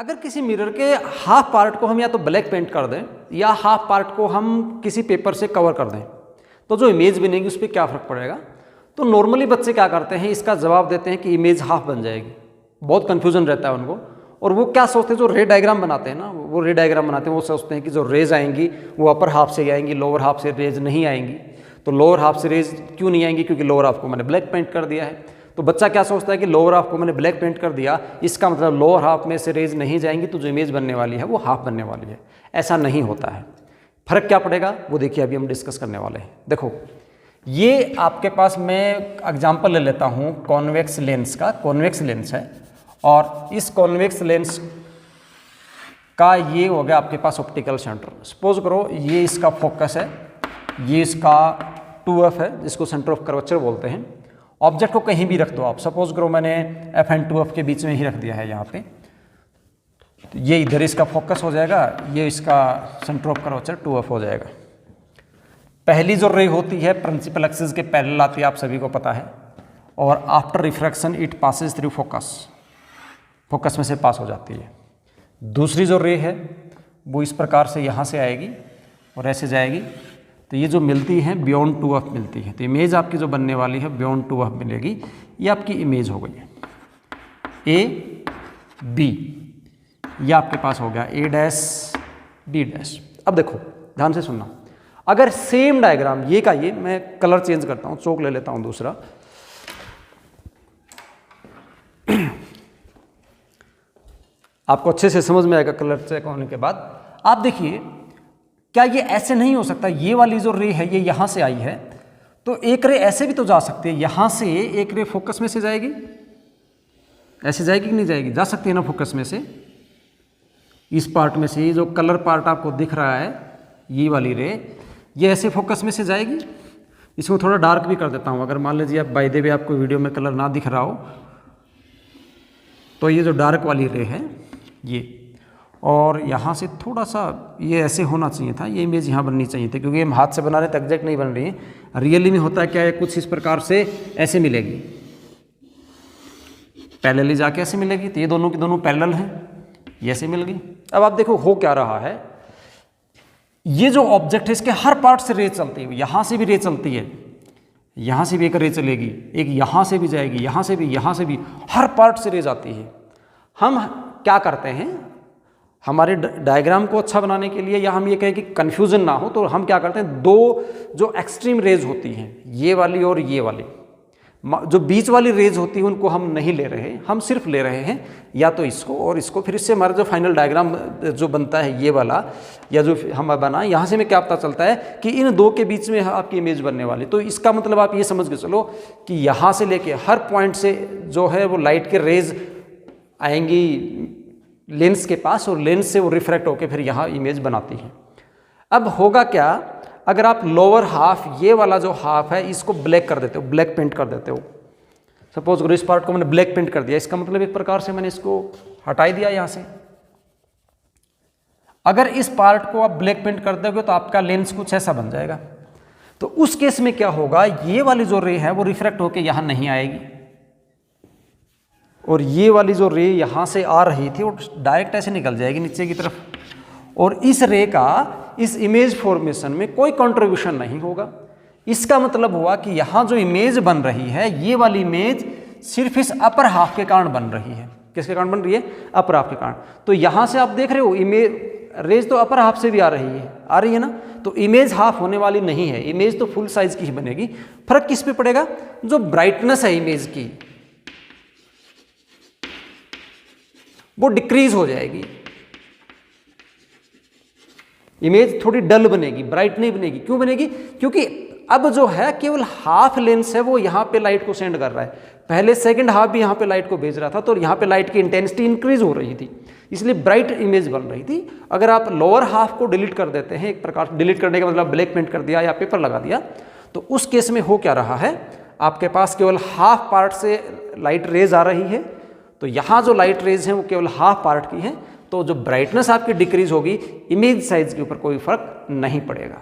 अगर किसी मिरर के हाफ पार्ट को हम या तो ब्लैक पेंट कर दें या हाफ पार्ट को हम किसी पेपर से कवर कर दें तो जो इमेज बनेगी उस पर क्या फ़र्क पड़ेगा। तो नॉर्मली बच्चे क्या करते हैं, इसका जवाब देते हैं कि इमेज हाफ बन जाएगी। बहुत कन्फ्यूजन रहता है उनको, और वो क्या सोचते हैं, जो रे डायग्राम बनाते हैं ना, वो रे डायग्राम बनाते हैं, वो सोचते हैं कि जो रेज आएंगी वो अपर हाफ से आएंगी, लोअर हाफ से रेज नहीं आएंगी। तो लोअर हाफ से रेज क्यों नहीं आएंगी, क्योंकि लोअर हाफ को मैंने ब्लैक पेंट कर दिया है। तो बच्चा क्या सोचता है कि लोअर हाफ को मैंने ब्लैक पेंट कर दिया, इसका मतलब लोअर हाफ में से रेज नहीं जाएंगी, तो जो इमेज बनने वाली है वो हाफ बनने वाली है। ऐसा नहीं होता है। फर्क क्या पड़ेगा वो देखिए अभी हम डिस्कस करने वाले हैं। देखो ये आपके पास मैं एग्जांपल ले लेता हूँ कॉन्वेक्स लेंस का। कॉन्वेक्स लेंस है और इस कॉन्वेक्स लेंस का ये हो गया आपके पास ऑप्टिकल सेंटर। सपोज करो ये इसका फोकस है, ये इसका 2f है जिसको सेंटर ऑफ कर्वेचर बोलते हैं। ऑब्जेक्ट को कहीं भी रख दो आप, सपोज करो मैंने f एंड 2f के बीच में ही रख दिया है यहाँ पे, तो ये इधर इसका फोकस हो जाएगा, ये इसका सेंटर ऑफ कर्वेचर 2f हो जाएगा। पहली जो रे होती है प्रिंसिपल एक्सिस के पैरेलल आती है, आप सभी को पता है, और after refraction it passes through focus, focus में से पास हो जाती है। दूसरी जो रे है वो इस प्रकार से यहाँ से आएगी और ऐसे जाएगी, तो ये जो मिलती है बियॉन्ड 2f मिलती है। तो इमेज आपकी जो बनने वाली है बियॉन्ड 2f मिलेगी। ये आपकी इमेज हो गई है ए बी, ये आपके पास हो गया a डैश b डैश। अब देखो ध्यान से सुनना, अगर सेम डायग्राम ये का ये, मैं कलर चेंज करता हूँ, चौक ले लेता हूँ दूसरा, आपको अच्छे से समझ में आएगा कलर चेक होने के बाद। आप देखिए क्या ये ऐसे नहीं हो सकता, ये वाली जो रे है ये यहाँ से आई है, तो एक रे ऐसे भी तो जा सकती है, यहाँ से एक रे फोकस में से जाएगी, ऐसे जाएगी कि नहीं जाएगी, जा सकती है ना फोकस में से, इस पार्ट में से, ये जो कलर पार्ट आपको दिख रहा है ये वाली रे, ये ऐसे फोकस में से जाएगी। इसको थोड़ा डार्क भी कर देता हूँ, अगर मान लीजिए आप बाय द वे आपको वीडियो में कलर ना दिख रहा हो, तो ये जो डार्क वाली रे है ये, और यहाँ से थोड़ा सा ये ऐसे होना चाहिए था, ये इमेज यहाँ बननी चाहिए थी, क्योंकि हम हाथ से बना रहे तो एग्जैक्ट नहीं बन रही है। रियली में होता है क्या है, कुछ इस प्रकार से ऐसे मिलेगी, पैरेलली जाके ऐसे मिलेगी, तो ये दोनों की दोनों पैरेलल हैं, ये ऐसे मिल गई। अब आप देखो हो क्या रहा है, ये जो ऑब्जेक्ट है इसके हर पार्ट से रे चलती है, यहाँ से भी रे चलती है, यहाँ से भी एक रे चलेगी, एक यहाँ से भी जाएगी, यहाँ से भी, हर पार्ट से रे जाती है। हम क्या करते हैं, हमारे डायग्राम को अच्छा बनाने के लिए, या हम ये कहें कि कन्फ्यूजन ना हो, तो हम क्या करते हैं, दो जो एक्सट्रीम रेज होती हैं, ये वाली और ये वाली, जो बीच वाली रेज होती है उनको हम नहीं ले रहे, हम सिर्फ ले रहे हैं या तो इसको और इसको। फिर इससे हमारा जो फाइनल डायग्राम जो बनता है ये वाला, या जो हम बना, यहाँ से हमें क्या पता चलता है कि इन दो के बीच में आपकी इमेज बनने वाली। तो इसका मतलब आप ये समझ के चलो कि यहाँ से लेके हर पॉइंट से जो है वो लाइट के रेज आएंगी लेंस के पास, और लेंस से वो रिफ्रैक्ट होकर फिर यहाँ इमेज बनाती है। अब होगा क्या, अगर आप लोअर हाफ, ये वाला जो हाफ है इसको ब्लैक कर देते हो, ब्लैक पेंट कर देते हो, सपोज करो इस पार्ट को मैंने ब्लैक पेंट कर दिया, इसका मतलब एक प्रकार से मैंने इसको हटा दिया यहाँ से। अगर इस पार्ट को आप ब्लैक पेंट कर दोगे तो आपका लेंस कुछ ऐसा बन जाएगा। तो उस केस में क्या होगा, ये वाली जो रे है वो रिफ्रैक्ट होकर यहाँ नहीं आएगी, और ये वाली जो रे यहाँ से आ रही थी वो डायरेक्ट ऐसे निकल जाएगी नीचे की तरफ, और इस रे का इस इमेज फॉर्मेशन में कोई कंट्रीब्यूशन नहीं होगा। इसका मतलब हुआ कि यहाँ जो इमेज बन रही है, ये वाली इमेज सिर्फ इस अपर हाफ के कारण बन रही है। किसके कारण बन रही है, अपर हाफ के कारण। तो यहाँ से आप देख रहे हो इमेज रेज तो अपर हाफ से भी आ रही है ना, तो इमेज हाफ होने वाली नहीं है, इमेज तो फुल साइज की ही बनेगी। फर्क किस पे पड़ेगा, जो ब्राइटनेस है इमेज की वो डिक्रीज हो जाएगी, इमेज थोड़ी डल बनेगी, ब्राइट नहीं बनेगी। क्यों बनेगी, क्योंकि अब जो है केवल हाफ लेंस है वो यहाँ पे लाइट को सेंड कर रहा है, पहले सेकंड हाफ भी यहाँ पे लाइट को भेज रहा था, तो यहाँ पे लाइट की इंटेंसिटी इंक्रीज हो रही थी, इसलिए ब्राइट इमेज बन रही थी। अगर आप लोअर हाफ को डिलीट कर देते हैं, एक प्रकार से डिलीट करने का मतलब ब्लैक पेंट कर दिया या पेपर लगा दिया, तो उस केस में हो क्या रहा है, आपके पास केवल हाफ पार्ट से लाइट रेज आ रही है, तो यहाँ जो लाइट रेज हैं वो केवल हाफ पार्ट की हैं, तो जो ब्राइटनेस आपकी डिक्रीज होगी, इमेज साइज के ऊपर कोई फर्क नहीं पड़ेगा।